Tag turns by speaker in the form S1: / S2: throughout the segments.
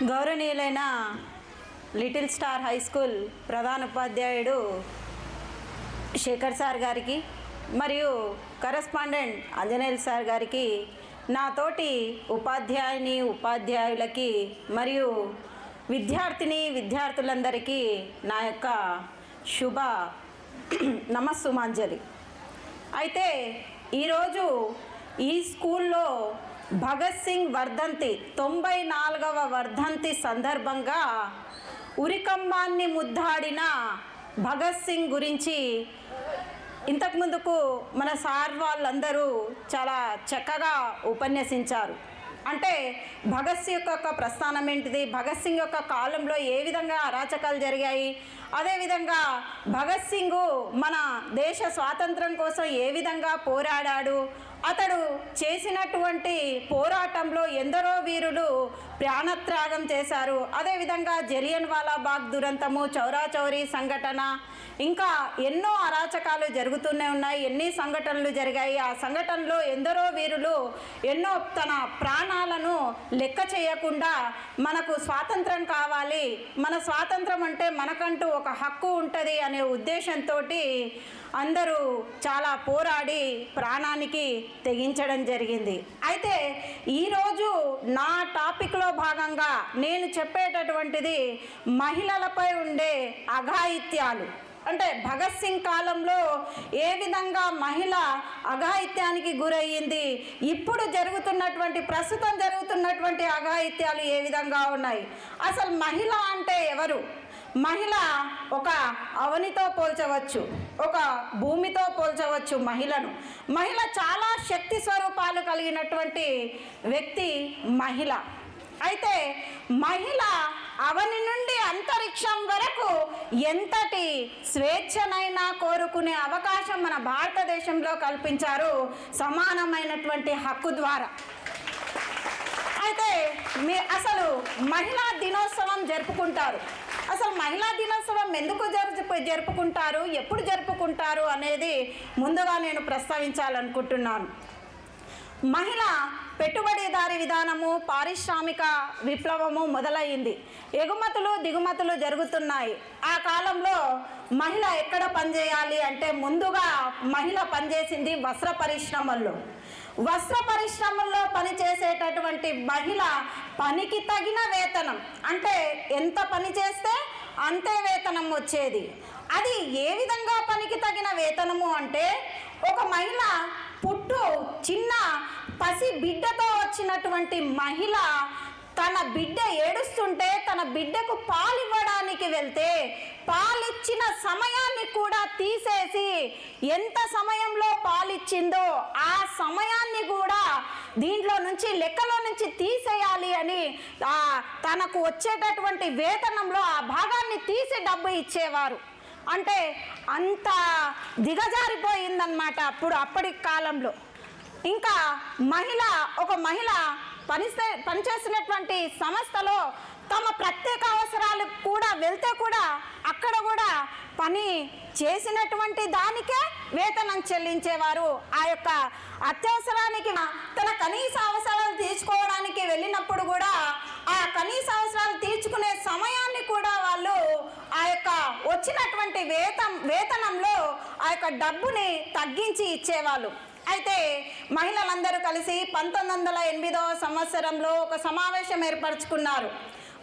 S1: గౌరవనీయులైన little star high school ప్రధానోపాధ్యాయుడు Shekhar sir గారికి మరియు కరెస్పాండెంట్ ఆంజనేయులు సార్ గారికి, నాతోటి ఉపాధ్యాయులకి మరియు విద్యార్థులందరికీ నా యొక్క శుభ నమస్సుమాంజలి. అయితే ఈరోజు ఈ స్కూల్లో భగత్ సింగ్ వర్ధంతి 94వ వర్ధంతి సందర్భంగా ఉరికంబాన్ని ముద్దాడిన భగత్ సింగ్ గురించి ఇంతకుముందుకు మన సార్ వాళ్ళందరూ చాలా చక్కగా ఉపన్యసించారు. అంటే భగత్ సింగ్ యొక్క ప్రస్థానం ఏంటిది, భగత్ సింగ్ యొక్క కాలంలో ఏ విధంగా అరాచకాలు జరిగాయి, అదేవిధంగా భగత్ సింగ్ మన దేశ స్వాతంత్రం కోసం ఏ విధంగా పోరాడాడు, అతడు చేసినటువంటి పోరాటంలో ఎందరో వీరులు ప్రాణత్యాగం చేశారు. అదేవిధంగా జలియన్ వాలాబాగ్ దురంతము, చౌరాచౌరీ సంఘటన, ఇంకా ఎన్నో అరాచకాలు జరుగుతూనే ఉన్నాయి. ఎన్ని సంఘటనలు జరిగాయి. ఆ సంఘటనలో ఎందరో వీరులు ఎన్నో తన ప్రాణాలను లెక్క చేయకుండా మనకు స్వాతంత్రం కావాలి, మన స్వాతంత్రం అంటే మనకంటూ ఒక హక్కు ఉంటుంది అనే ఉద్దేశంతో అందరూ చాలా పోరాడి ప్రాణానికి తెగించడం జరిగింది. అయితే ఈరోజు నా టాపిక్లో భాగంగా నేను చెప్పేటటువంటిది మహిళలపై ఉండే అఘాయిత్యాలు. అంటే భగత్ సింగ్ కాలంలో ఏ విధంగా మహిళ అఘాయిత్యానికి గురయ్యింది, ఇప్పుడు ప్రస్తుతం జరుగుతున్నటువంటి అఘాయిత్యాలు ఏ విధంగా ఉన్నాయి, అసలు మహిళ అంటే ఎవరు, మహిళ ఒక అవనితో పోల్చవచ్చు, ఒక భూమితో పోల్చవచ్చు మహిళను. మహిళ చాలా శక్తి స్వరూపాలు కలిగినటువంటి వ్యక్తి మహిళ. అయితే మహిళ అవని నుండి అంతరిక్షం వరకు ఎంతటి స్వేచ్ఛనైనా కోరుకునే అవకాశం మన భారతదేశంలో కల్పించారు సమానమైనటువంటి హక్కు ద్వారా. అయితే అసలు మహిళా దినోత్సవం జరుపుకుంటారు. అసలు మహిళా దినోత్సవం ఎందుకు జరుపుకుంటారు, ఎప్పుడు జరుపుకుంటారు అనేది ముందుగా నేను ప్రస్తావించాలనుకుంటున్నాను. మహిళ పెట్టుబడిదారీ విధానము, పారిశ్రామిక విప్లవము మొదలైంది. ఎగుమతులు దిగుమతులు జరుగుతున్నాయి. ఆ కాలంలో మహిళ ఎక్కడ పనిచేయాలి అంటే ముందుగా మహిళ పనిచేసింది వస్త్ర పరిశ్రమల్లో. వస్త్ర పరిశ్రమల్లో పనిచేసేటటువంటి మహిళ పనికి తగిన వేతనం, అంటే ఎంత పని చేస్తే అంతే వేతనం వచ్చేది. అది ఏ విధంగా పనికి తగిన వేతనము అంటే, ఒక మహిళ చిన్న పసి బిడ్డతో వచ్చినటువంటి మహిళ తన బిడ్డ ఏడుస్తుంటే తన బిడ్డకు పాలివ్వడానికి వెళ్తే పాలిచ్చిన సమయాన్ని కూడా తీసేసి ఎంత సమయంలో పాలిచ్చిందో ఆ సమయాన్ని కూడా దీంట్లో నుంచి లెక్కలో నుంచి తీసేయాలి అని తనకు వచ్చేటటువంటి వేతనంలో ఆ భాగాన్ని తీసి డబ్బు ఇచ్చేవారు. అంటే అంత దిగజారిపోయిందన్నమాట అప్పటి కాలంలో. ఇంకా ఒక మహిళ పనిచేసినటువంటి సంస్థలో తమ ప్రత్యేక అవసరాలకు కూడా వెళ్తే కూడా అక్కడ కూడా పని చేసినటువంటి దానికే వేతనం చెల్లించేవారు. ఆ యొక్క అత్యవసరానికి తన కనీస అవసరాలు తీర్చుకోవడానికి వెళ్ళినప్పుడు కూడా ఆ కనీస అవసరాలు తీర్చుకునే సమయాన్ని కూడా వాళ్ళు ఆ యొక్క వచ్చినటువంటి వేతనంలో ఆ యొక్క డబ్బుని తగ్గించి ఇచ్చేవాళ్ళు. అయితే మహిళలందరూ కలిసి 1908వ సంవత్సరంలో ఒక సమావేశం ఏర్పరచుకున్నారు.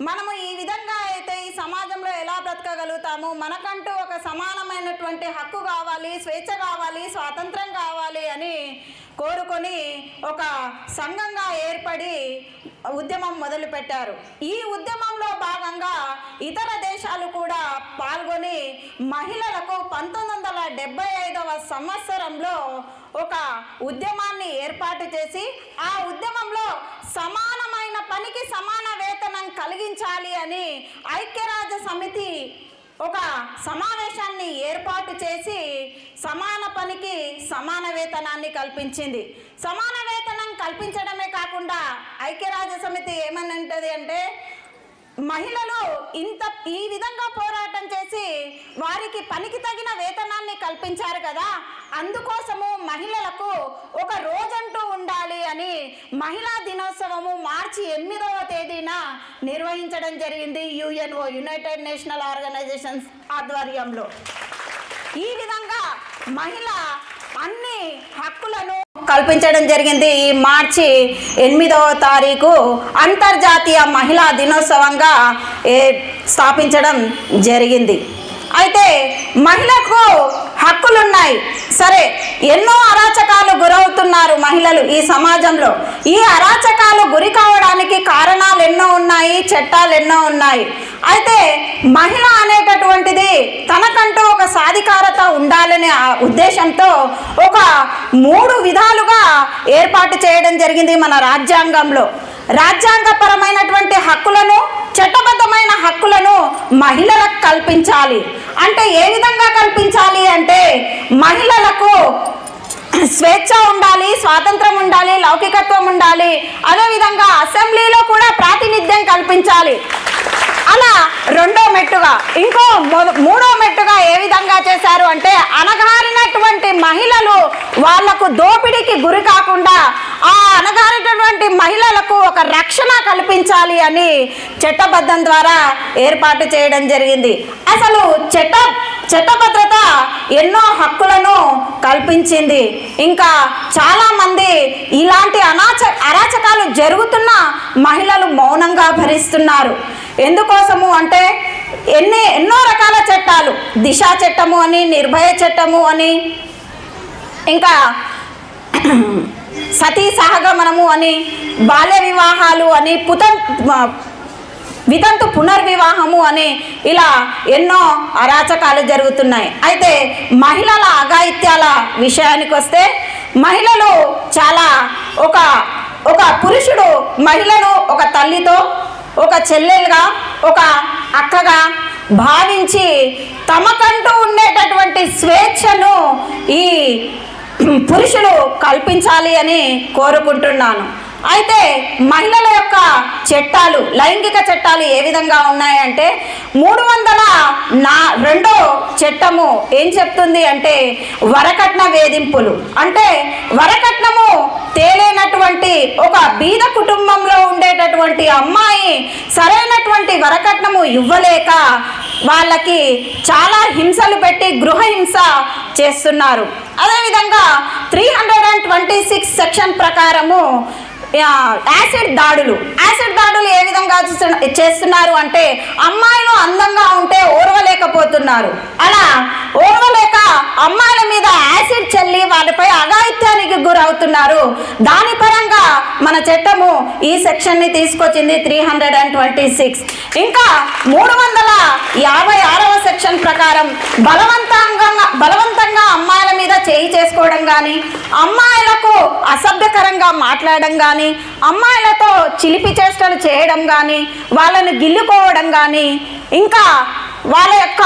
S1: మనము ఈ విధంగా అయితే ఈ సమాజంలో ఎలా బ్రతకగలుగుతాము, మనకంటూ ఒక సమానమైనటువంటి హక్కు కావాలి, స్వేచ్ఛ కావాలి, స్వాతంత్రం కావాలి అని కోరుకొని ఒక సంఘంగా ఏర్పడి ఉద్యమం మొదలుపెట్టారు. ఈ ఉద్యమంలో భాగంగా ఇతర దేశాలు కూడా పాల్గొని మహిళలకు 1975వ సంవత్సరంలో ఒక ఉద్యమాన్ని ఏర్పాటు చేసి ఆ ఉద్యమంలో సమానమైన పనికి సమాన వేతనం కలిగించాలి అని ఐక్యరాజ్య సమితి ఒక సమావేశాన్ని ఏర్పాటు చేసి సమాన పనికి సమాన వేతనాన్ని కల్పించింది. సమాన వేతనం కల్పించడమే కాకుండా ఐక్యరాజ్య సమితి ఏమనంటది అంటే, మహిళలు ఈ విధంగా పోరాటం చేసి వారికి పనికి తగిన వేతనాన్ని కల్పించారు కదా, అందుకోసము మహిళలకు ఒక రోజంటూ ఉండాలి అని మహిళా దినోత్సవము మార్చి 8వ తేదీన నిర్వహించడం జరిగింది యుఎన్ఓ, యునైటెడ్ నేషనల్ ఆర్గనైజేషన్స్ ఆధ్వర్యంలో. ఈ విధంగా మహిళ అన్ని హక్కులను కల్పించడం జరిగింది. ఈ మార్చి 8వ తారీఖు అంతర్జాతీయ మహిళా దినోత్సవంగా స్థాపించడం జరిగింది. అయితే మహిళకు హక్కులున్నాయి, సరే ఎన్నో అరాచకాలు గురవుతున్నారు మహిళలు ఈ సమాజంలో. ఈ అరాచకాలు గురి కావడానికి కారణాలు ఎన్నో ఉన్నాయి, చట్టాలు ఎన్నో ఉన్నాయి. అయితే మహిళ అనేటటువంటిది తనకంటూ ఒక సాధికారత ఉండాలనే ఉద్దేశంతో ఒక 3 విధాలుగా ఏర్పాటు చేయడం జరిగింది మన రాజ్యాంగంలో. రాజ్యాంగపరమైనటువంటి హక్కులను, చట్టబద్ధమైన హక్కులను మహిళలకు కల్పించాలి. అంటే ఏ విధంగా కల్పించాలి అంటే మహిళలకు స్వేచ్ఛ ఉండాలి, స్వాతంత్రం ఉండాలి, లౌకికత్వం ఉండాలి, అదేవిధంగా అసెంబ్లీలో కూడా ప్రాతినిధ్యం కల్పించాలి. అలా 2వ మెట్టుగా. ఇంకో 3వ మెట్టుగా ఏ విధంగా చేశారు అంటే అణగారినటువంటి మహిళలు వాళ్లకు దోపిడీకి గురి కాకుండా ఆ అణగారినటువంటి మహిళలకు ఒక రక్షణ కల్పించాలి అని చట్టబద్ధం ద్వారా ఏర్పాటు చేయడం జరిగింది. అసలు చట్టభద్రత ఎన్నో హక్కులను కల్పించింది. ఇంకా చాలామంది ఇలాంటి అరాచకాలు జరుగుతున్న మహిళలు మౌనంగా భరిస్తున్నారు. ఎందుకోసము అంటే ఎన్నో రకాల చట్టాలు, దిశ చట్టము అని, నిర్భయ చట్టము అని, ఇంకా సతీ సహగమనము అని, బాల్య వివాహాలు అని, వితంతు పునర్వివాహము అని, ఇలా ఎన్నో అరాచకాలు జరుగుతున్నాయి. అయితే మహిళల అఘాయిత్యాల విషయానికి వస్తే మహిళలు చాలా ఒక పురుషుడు మహిళను ఒక తల్లితో, ఒక చెల్లెలుగా, ఒక అక్కగా భావించి తమకంటూ ఉండేటటువంటి స్వేచ్ఛను ఈ పురుషులు కల్పించాలి అని కోరుకుంటున్నాను. అయితే మహిళల యొక్క చట్టాలు, లైంగిక చట్టాలు ఏ విధంగా ఉన్నాయంటే 302వ చట్టము ఏం చెప్తుంది అంటే వరకట్న వేధింపులు. అంటే వరకట్నము తేలేనటువంటి ఒక బీద కుటుంబంలో ఉండేటటువంటి అమ్మాయి సరైనటువంటి వరకట్నము ఇవ్వలేక వాళ్ళకి చాలా హింసలు పెట్టి గృహహింస చేస్తున్నారు. అదేవిధంగా 326 సెక్షన్ ప్రకారము యాసిడ్ దాడులు ఏ విధంగా చేస్తున్నారు అంటే అమ్మాయిలు అందంగా ఉంటే ఓర్వలేకపోతున్నారు. అలా ఓర్వలేక అమ్మాయిల మీద యాసిడ్ చల్లి వాళ్ళపై అఘాయిత్యానికి గురవుతున్నారు. దాని పరంగా మన చట్టము ఈ సెక్షన్ని తీసుకొచ్చింది 326. ఇంకా 356వ సెక్షన్ ప్రకారం బలవంతంగా అమ్మాయిల మీద చేయి చేసుకోవడం కానీ, అమ్మాయిలకు అసభ్యకరంగా మాట్లాడడం కానీ, అమ్మాయిలతో చిలిపి చేష్టలు చేయడం కానీ, వాళ్ళను గిల్లుకోవడం కానీ, ఇంకా వాళ్ళ యొక్క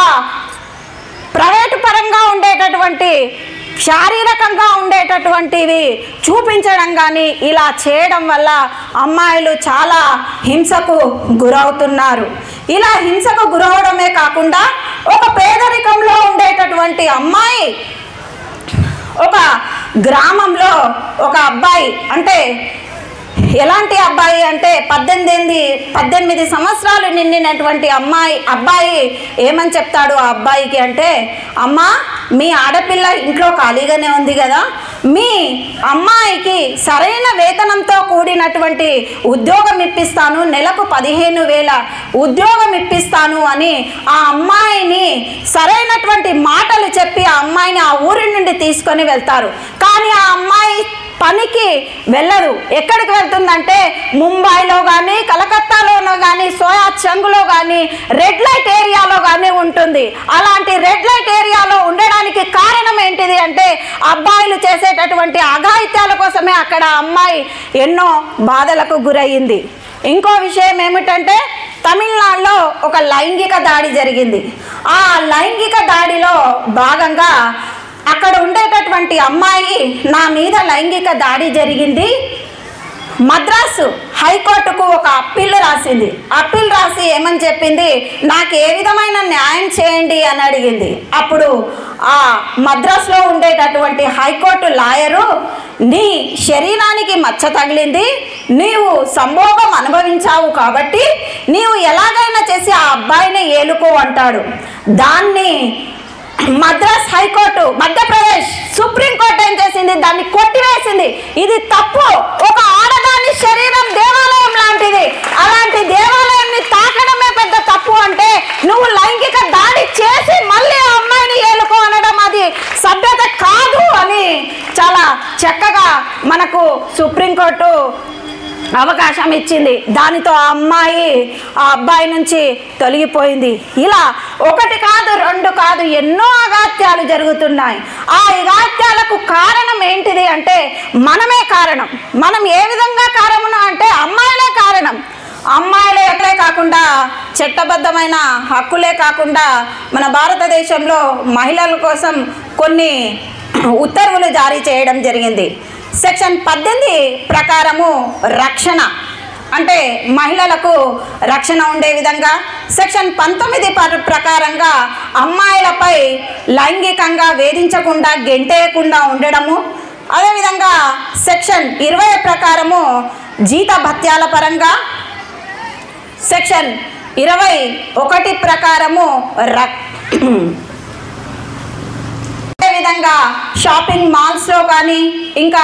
S1: ప్రైవేటు పరంగా ఉండేటటువంటి శారీరకంగా ఉండేటటువంటివి చూపించడం కానీ ఇలా చేయడం వల్ల అమ్మాయిలు చాలా హింసకు గురవుతున్నారు. ఇలా హింసకు గురవడమే కాకుండా ఒక పేదరికంలో ఉండేటటువంటి అమ్మాయి ఒక గ్రామంలో ఒక అబ్బాయి, అంటే ఎలాంటి అబ్బాయి అంటే 18 సంవత్సరాలు నిండినటువంటి అబ్బాయి ఏమని చెప్తాడు ఆ అబ్బాయికి అంటే, అమ్మా మీ ఆడపిల్ల ఇంట్లో ఖాళీగానే ఉంది కదా, మీ అమ్మాయికి సరైన వేతనంతో కూడినటువంటి ఉద్యోగం ఇప్పిస్తాను, నెలకు 15,000 ఉద్యోగం ఇప్పిస్తాను అని ఆ అమ్మాయిని సరైనటువంటి మాటలు చెప్పి ఆ అమ్మాయిని ఆ ఊరి నుండి తీసుకొని వెళ్తారు. కానీ ఆ అమ్మాయి పనికి వెళ్ళదు. ఎక్కడికి వెళ్తుందంటే ముంబైలో కానీ, కలకత్తాలోనో కానీ, సోయాచంగులో కానీ, రెడ్ లైట్ ఏరియాలో కానీ ఉంటుంది. అలాంటి రెడ్ లైట్ ఏరియాలో ఉండడానికి కారణం ఏంటిది అంటే అబ్బాయిలు చేసేటటువంటి అఘాయిత్యాల కోసమే అక్కడ అమ్మాయి ఎన్నో బాధలకు గురయ్యింది. ఇంకో విషయం ఏమిటంటే తమిళనాడులో ఒక లైంగిక దాడి జరిగింది. ఆ లైంగిక దాడిలో భాగంగా అక్కడ ఉండేటటువంటి అమ్మాయి నా మీద లైంగిక దాడి జరిగింది, మద్రాసు హైకోర్టుకు ఒక అప్పీల్ రాసి రాసింది. అప్పీల్ రాసి ఏమని చెప్పింది, నాకు ఏ విధమైన న్యాయం చేయండి అని అడిగింది. అప్పుడు ఆ మద్రాసులో ఉండేటటువంటి హైకోర్టు లాయరు, నీ శరీరానికి మచ్చ తగిలింది, నీవు సంభోగం అనుభవించావు కాబట్టి నీవు ఎలాగైనా చేసి ఆ అబ్బాయిని ఏలుకో అంటాడు. దాన్ని మద్రాస్ హైకోర్టు, మధ్యప్రదేశ్ సుప్రీంకోర్టు ఏం చేసింది, దాన్ని కొట్టివేసింది. ఇది తప్పు, ఒక ఆడదాని శరీరం దేవాలయం లాంటిది, అలాంటి దేవాలయాన్ని తాకడమే పెద్ద తప్పు అంటే నువ్వు లైంగిక దాడి చేసి మళ్ళీ ఆ అమ్మాయిని ఏలుకో అనడం అది సభ్యత కాదు అని చాలా చక్కగా మనకు సుప్రీంకోర్టు అవకాశం ఇచ్చింది. దానితో ఆ అమ్మాయి ఆ అబ్బాయి నుంచి తొలగిపోయింది. ఇలా ఒకటి కాదు, రెండు కాదు, ఎన్నో అగాత్యాలు జరుగుతున్నాయి. ఆ అగాత్యాలకు కారణం ఏంటిది అంటే మనమే కారణం. మనం ఏ విధంగా కారణం అంటే అమ్మాయిలే కారణం. అమ్మాయిలే కాకుండా చట్టబద్ధమైన హక్కులే కాకుండా మన భారతదేశంలో మహిళల కోసం కొన్ని ఉత్తర్వులు జారీ చేయడం జరిగింది. సెక్షన్ 18 ప్రకారము రక్షణ అంటే మహిళలకు రక్షణ ఉండే విధంగా, సెక్షన్ 19 ప్రకారంగా అమ్మాయిలపై లైంగికంగా వేధించకుండా గెంటేయకుండా ఉండడము, అదేవిధంగా సెక్షన్ 20 ప్రకారము జీత భత్యాల పరంగా, సెక్షన్ 21 ప్రకారము విధంగా షాపింగ్ మాల్స్లో కానీ ఇంకా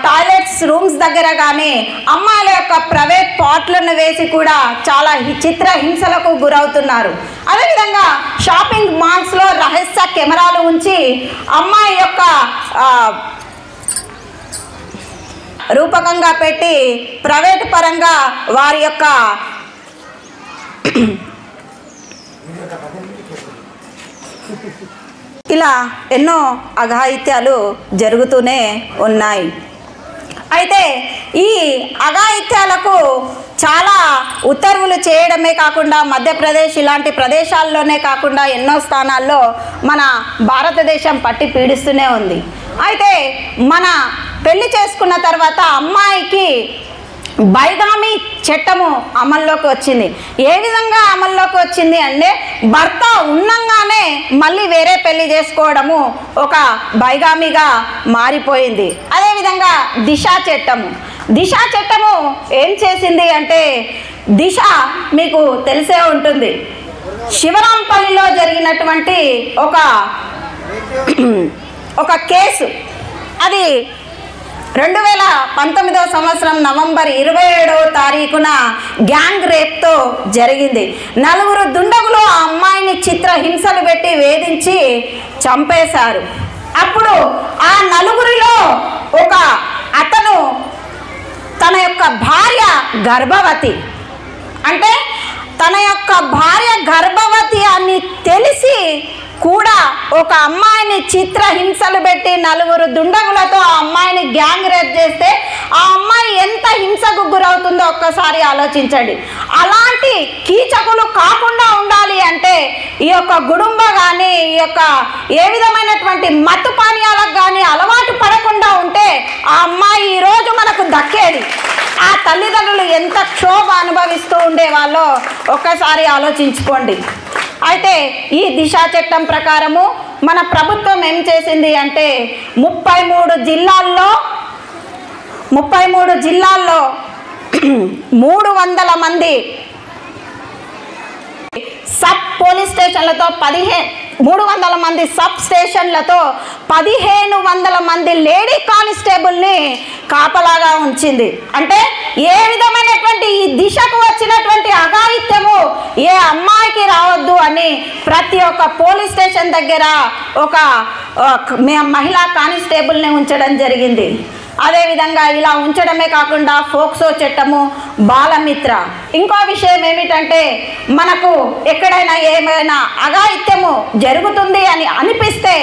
S1: టాయిలెట్స్ రూమ్స్ దగ్గర కానీ అమ్మాయిల యొక్క ప్రైవేట్ పార్ట్లను వేసి కూడా చాలా చిత్రహింసలకు గురవుతున్నారు. అదేవిధంగా షాపింగ్ మాల్స్లో రహస్య కెమెరాలు ఉంచి అమ్మాయి యొక్క రూపకంగా పెట్టి ప్రైవేట్ పరంగా వారి యొక్క ఇలా ఎన్నో అఘాయిత్యాలు జరుగుతూనే ఉన్నాయి. అయితే ఈ అఘాయిత్యాలకు చాలా ఉత్తర్వులు చేయడమే కాకుండా మధ్యప్రదేశ్ ఇలాంటి ప్రదేశాల్లోనే కాకుండా ఎన్నో స్థానాల్లో మన భారతదేశం పట్టి పీడిస్తూనే ఉంది. అయితే మన పెళ్లి చేసుకున్న తర్వాత అమ్మాయికి బైగామి చట్టము అమల్లోకి వచ్చింది. ఏ విధంగా అమల్లోకి వచ్చింది అంటే భర్త ఉన్నంగానే మళ్ళీ వేరే పెళ్లి చేసుకోవడము ఒక బైగామిగా మారిపోయింది. అదేవిధంగా దిశా చట్టము ఏం చేసింది అంటే, దిశ మీకు తెలిసే ఉంటుంది, శివరాంపల్లిలో జరిగినటువంటి ఒక కేసు. అది 2019 సంవత్సరం నవంబర్ 27వ తారీఖున గ్యాంగ్ రేప్తో జరిగింది. 4 దుండగులు ఆ అమ్మాయిని చిత్రహింసలు పెట్టి వేధించి చంపేశారు. అప్పుడు ఆ 4గురిలో ఒక అతను తన యొక్క భార్య గర్భవతి, అంటే తన యొక్క భార్య గర్భవతి అని తెలిసి కూడా ఒక అమ్మాయిని చిత్రహింసలు పెట్టి 4 దుండగులతో ఆ అమ్మాయిని గ్యాంగ్ రేప్ చేస్తే ఆ అమ్మాయి ఎంత హింసకు గురవుతుందో ఒక్కసారి ఆలోచించండి. అలాంటి కీచకులు కాకుండా ఉండాలి అంటే ఈ యొక్క గుడుంబ కానీ ఈ యొక్క ఏ విధమైనటువంటి మత్తు పానీయాలకు కానీ అలవాటు పడకుండా ఉంటే ఆ అమ్మాయి ఈరోజు మనకు దక్కేది. ఆ తల్లిదండ్రులు ఎంత క్షోభ అనుభవిస్తూ ఉండేవాళ్ళో ఒక్కసారి ఆలోచించుకోండి. అయితే ఈ దిశా చట్టం ప్రకారము మన ప్రభుత్వం ఏం చేసింది అంటే 33 జిల్లాల్లో 300 మంది సబ్ పోలీస్ స్టేషన్లతో 300 మంది సబ్ స్టేషన్లతో 1500 మంది లేడీ కానిస్టేబుల్ని కాపలాగా ఉంచింది. అంటే ఏ విధమైనటువంటి ఈ దిశకు వచ్చినటువంటి అఘాయిత్యము ఏ అమ్మాయికి రావద్దు అని ప్రతి ఒక్క పోలీస్ స్టేషన్ దగ్గర ఒక మహిళా కానిస్టేబుల్ని ఉంచడం జరిగింది. అదేవిధంగా ఇలా ఉంచడమే కాకుండా ఫోక్సో చట్టము, బాలమిత్ర. ఇంకో విషయం ఏమిటంటే మనకు ఎక్కడైనా ఏమైనా అఘాయిత్యము జరుగుతుంది అని అనిపిస్తే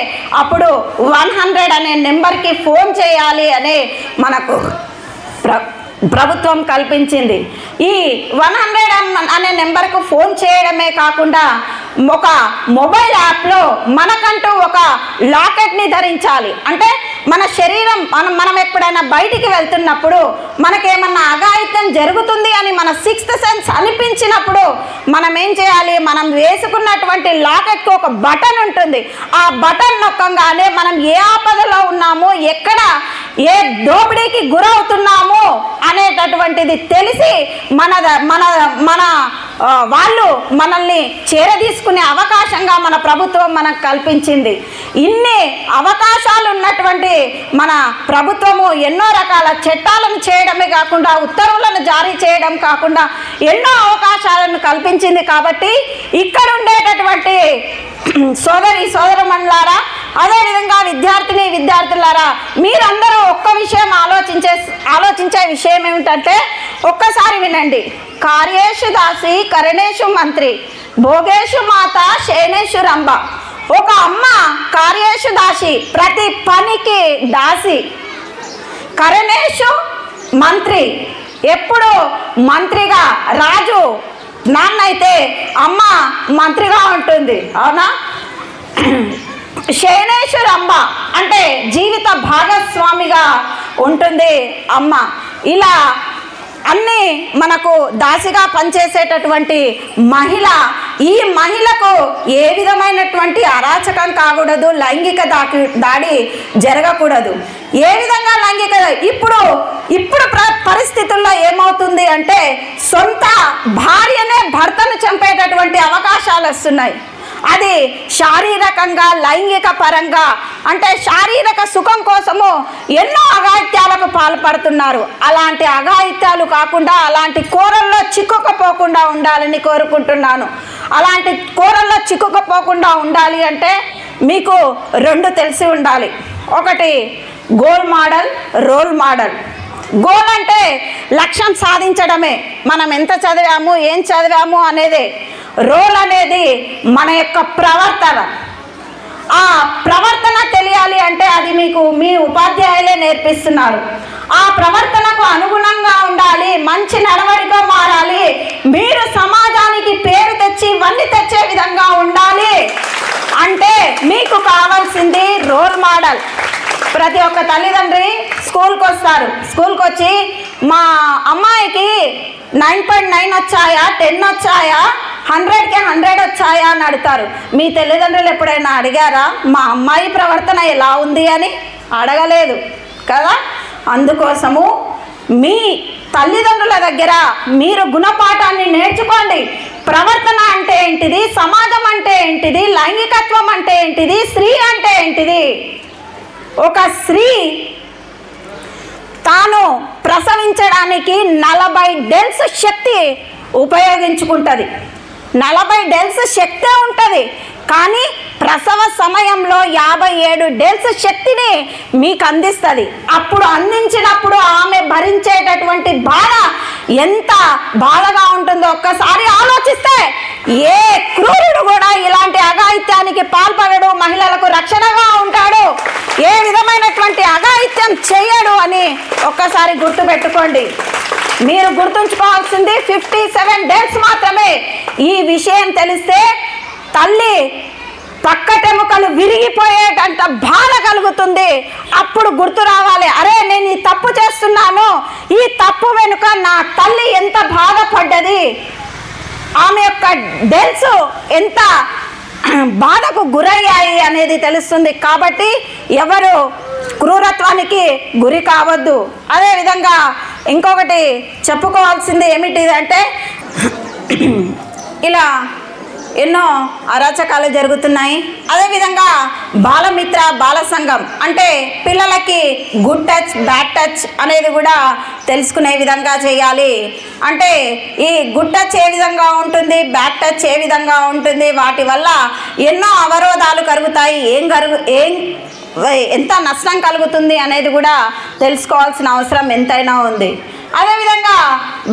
S1: అప్పుడు 100 అనే నెంబర్కి ఫోన్ చేయాలి అని మనకు ప్రభుత్వం కల్పించింది. ఈ 100 అనే నెంబర్కు ఫోన్ చేయడమే కాకుండా ఒక మొబైల్ యాప్లో మనకంటూ ఒక లాకెట్ని ధరించాలి. అంటే మన శరీరం మనం ఎప్పుడైనా బయటికి వెళ్తున్నప్పుడు మనకేమన్నా అఘాయిత్యం జరుగుతుంది అని మన 6th సెన్స్ డిస్టర్బెన్స్ అనిపించినప్పుడు మనం ఏం చేయాలి? మనం వేసుకున్నటువంటి లాకెట్కి ఒక బటన్ ఉంటుంది. ఆ బటన్ నొక్కంగానే మనం ఏ ఆపదలో ఉన్నామో, ఎక్కడ ఏ దోపిడీకి గురవుతున్నామో అనేటటువంటిది తెలిసి మన వాళ్ళు మనల్ని చేరదీసుకునే అవకాశంగా మన ప్రభుత్వం మనకు కల్పించింది. ఇన్ని అవకాశాలు ఉన్నటువంటి మన ప్రభుత్వము ఎన్నో రకాల చట్టాలను చేయడమే కాకుండా, ఉత్తర్వులను జారీ చేయడం కాకుండా ఎన్నో అవకాశాలను కల్పించింది. కాబట్టి ఇక్కడ ఉండేటటువంటి సోదరమణులారా, అదేవిధంగా విద్యార్థులారా, మీరందరూ ఒక్క విషయం ఆలోచించే విషయం ఏమిటంటే, ఒక్కసారి వినండి. కార్యేషు దాసి కరణేషు మంత్రి, భోగేషు మాత శయనేషు రంభ. ఒక అమ్మ కార్యేషు దాసి, ప్రతి పనికి దాసి. కరణేషు మంత్రి, ఎప్పుడు మంత్రిగా, రాజు నాన్న అయితే అమ్మ మంత్రిగా ఉంటుంది, అవునా? శయనేశ్వరంబ అంటే జీవిత భాగస్వామిగా ఉంటుంది అమ్మ. ఇలా అన్నీ మనకు దాసిగా పనిచేసేటటువంటి మహిళ, ఈ మహిళకు ఏ విధమైనటువంటి అరాచకం కాకూడదు, లైంగిక దాడి జరగకూడదు. ఏ విధంగా లైంగిక ఇప్పుడు పరిస్థితుల్లో ఏమవుతుంది అంటే, సొంత భార్యనే భర్తను చంపేటటువంటి అవకాశాలు వస్తున్నాయి. అది శారీరకంగా, లైంగిక పరంగా, అంటే శారీరక సుఖం కోసము ఎన్నో అఘాయిత్యాలకు పాల్పడుతున్నారు. అలాంటి అఘాయిత్యాలు కాకుండా, అలాంటి కోరల్లో చిక్కుకుపోకుండా ఉండాలని కోరుకుంటున్నాను. అలాంటి కోరల్లో చిక్కుకుపోకుండా ఉండాలి అంటే మీకు రెండు తెలిసి ఉండాలి. ఒకటి goal model, role model. Goal అంటే లక్ష్యం సాధించడమే, మనం ఎంత చదివాము, ఏం చదివాము అనేదే. రోల్ అనేది మన యొక్క ప్రవర్తన. ఆ ప్రవర్తన తెలియాలి అంటే అది మీకు మీ ఉపాధ్యాయులే నేర్పిస్తున్నారు. ఆ ప్రవర్తనకు అనుగుణంగా ఉండాలి, మంచి నడవడిగా మారాలి, మీరు సమాజానికి పేరు తెచ్చి ఇవన్నీ తెచ్చే విధంగా ఉండాలి అంటే మీకు కావాల్సింది రోల్ మోడల్. ప్రతి ఒక్క తల్లిదండ్రి స్కూల్కి వస్తారు. స్కూల్కి వచ్చి మా అమ్మాయికి 9.9 వచ్చాయా, 10 వచ్చాయా, 100కి 100 వచ్చాయా అని అడుగుతారు. మీ తల్లిదండ్రులు ఎప్పుడైనా అడిగారా మా అమ్మాయి ప్రవర్తన ఎలా ఉంది అని? అడగలేదు కదా. అందుకోసము మీ తల్లిదండ్రుల దగ్గర మీరు గుణపాఠాన్ని నేర్చుకోండి. ప్రవర్తన అంటే ఏంటిది, సమాజం అంటే ఏంటిది, లైంగికత్వం అంటే ఏంటిది, స్త్రీ అంటే ఏంటిది. ఒక స్త్రీ తాను ప్రసవించడానికి 40 డేల్స్ శక్తి ఉపయోగించుకుంటుంది. 40 డేల్స్ శక్తే ఉంటుంది, కానీ ప్రసవ సమయంలో 57 డేల్స్ శక్తిని మీకు అందిస్తుంది. అప్పుడు అందించినప్పుడు ఆమె భరించేటటువంటి బాధ ఎంత బాధగా ఉంటుందో ఒక్కసారి ఆలోచిస్తే ఏ క్రూరుడు కూడా ఇలాంటి అఘాయిత్యానికి పాల్పడడు, మహిళలకు రక్షణగా ఉంటాడు, ఏ విధమైనటువంటి అఘాయిత్యం చేయడు అని ఒక్కసారి గుర్తుపెట్టుకోండి. మీరు గుర్తుంచుకోవాల్సింది 57 డేస్ మాత్రమే. ఈ విషయం తెలిస్తే తల్లి పక్కటెముకలు విరిగిపోయేటంత బాధ కలుగుతుంది. అప్పుడు గుర్తు రావాలి, అరే నేను ఈ తప్పు చేస్తున్నాను, ఈ తప్పు వెనుక నా తల్లి ఎంత బాధపడ్డది, ఆమె యొక్క డేల్స్ ఎంత బాధకు గురయ్యాయి అనేది తెలుస్తుంది. కాబట్టి ఎవరు క్రూరత్వానికి గురి కావద్దు. అదేవిధంగా ఇంకొకటి చెప్పుకోవాల్సింది ఏమిటి అంటే, ఇలా ఎన్నో అరాచకాలు జరుగుతున్నాయి. అదేవిధంగా బాలమిత్ర, బాల సంఘం అంటే పిల్లలకి గుడ్ టచ్, బ్యాడ్ టచ్ అనేది కూడా తెలుసుకునే విధంగా చేయాలి. అంటే ఈ గుడ్ టచ్ ఏ విధంగా ఉంటుంది, బ్యాడ్ టచ్ ఏ విధంగా ఉంటుంది, వాటి వల్ల ఎన్నో అవరోధాలు కలుగుతాయి, ఎంత నష్టం కలుగుతుంది అనేది కూడా తెలుసుకోవాల్సిన అవసరం ఎంతైనా ఉంది. అదేవిధంగా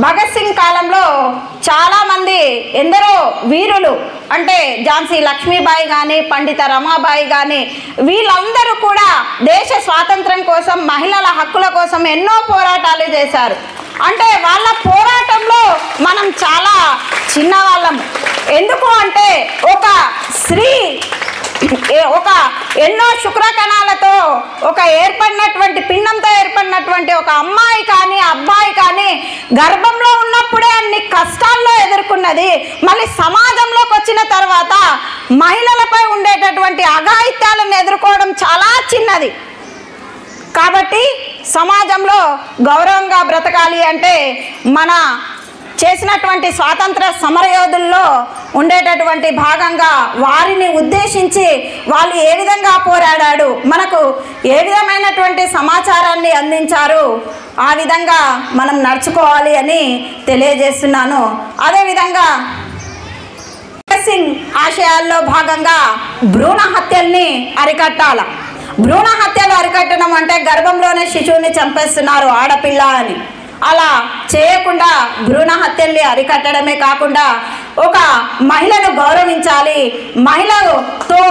S1: భగత్ సింగ్ కాలంలో చాలామంది ఎందరో వీరులు, అంటే ఝాన్సీ లక్ష్మీబాయి కానీ, పండిత రమాబాయి కానీ, వీళ్ళందరూ కూడా దేశ స్వాతంత్రం కోసం, మహిళల హక్కుల కోసం ఎన్నో పోరాటాలు చేశారు. అంటే వాళ్ళ పోరాటంలో మనం చాలా చిన్నవాళ్ళం. ఎందుకు అంటే ఒక స్త్రీ ఎన్నో శుక్రకణాలతో ఏర్పడినటువంటి పిండంతో ఏర్పడినటువంటి ఒక అమ్మాయి కానీ, అబ్బాయి కానీ గర్భంలో ఉన్నప్పుడే అన్ని కష్టాలు చిన్నది, మళ్ళీ సమాజంలోకి వచ్చిన తర్వాత మహిళలపై ఉండేటటువంటి అఘాయిత్యాలను ఎదుర్కోవడం చాలా చిన్నది. కాబట్టి సమాజంలో గౌరవంగా బ్రతకాలి అంటే మన చేసినటువంటి స్వాతంత్ర సమరయోధుల్లో ఉండేటటువంటి భాగంగా వారిని ఉద్దేశించి వాళ్ళు ఏ విధంగా పోరాడాడు, మనకు ఏ విధమైనటువంటి సమాచారాన్ని అందించారు, ఆ విధంగా మనం నడుచుకోవాలి అని తెలియజేస్తున్నాను. అదేవిధంగా భగత్ సింగ్ ఆశయాల్లో భాగంగా భ్రూణ హత్యల్ని అరికట్టాల. భ్రూణ హత్యలు అరికట్టడం అంటే గర్భంలోనే శిశువుని చంపేస్తున్నారు ఆడపిల్ల అని. అలా చేయకుండా భ్రూణ హత్యల్ని అరికట్టడమే కాకుండా ఒక మహిళను గౌరవించాలి, మహిళతో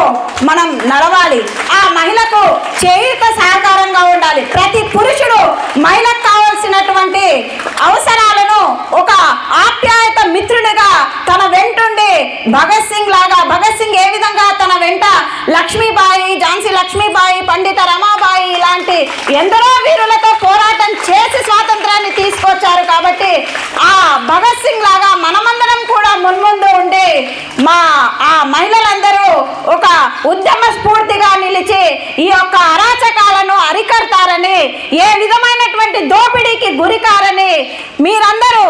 S1: మనం నడవాలి, ఆ మహిళకు చేయుత సహకారంగా ఉండాలి. ప్రతి పురుషుడు మహిళకు కావాల్సినటువంటి అవసరాలను ఒక ఆప్యాయత మిత్రునిగా తన వెంటుండి భగత్ సింగ్ లాగా, భగత్ సింగ్ ఏ విధంగా తన వెంట లక్ష్మీబాయి, ఝాన్సీ లక్ష్మీబాయి, పండిత రమాబాయి ఇలాంటి ఎందరో వీరులతో పోరాటం చేసి స్వాతంత్రాన్ని తీసుకొచ్చారు. కాబట్టి ఆ భగత్ సింగ్ లాగా మనమందరం కూడా మున్ముందు ఉండి ఆ మహిళలందరూ ఒక ఉద్యమ స్ఫూర్తిగా నిలిచి ఈ యొక్క అరాచకాలను అరికడతారని, ఏ విధమైనటువంటి దోపిడీకి గురికారని మీరందరూ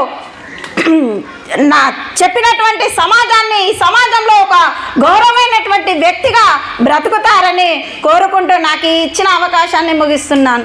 S1: నా చెప్పినటువంటి సమాజాన్ని, ఈ సమాజంలో ఒక గౌరవమైనటువంటి వ్యక్తిగా బ్రతుకుతారని కోరుకుంటూ నాకు ఇచ్చిన అవకాశాన్ని ముగిస్తున్నాను.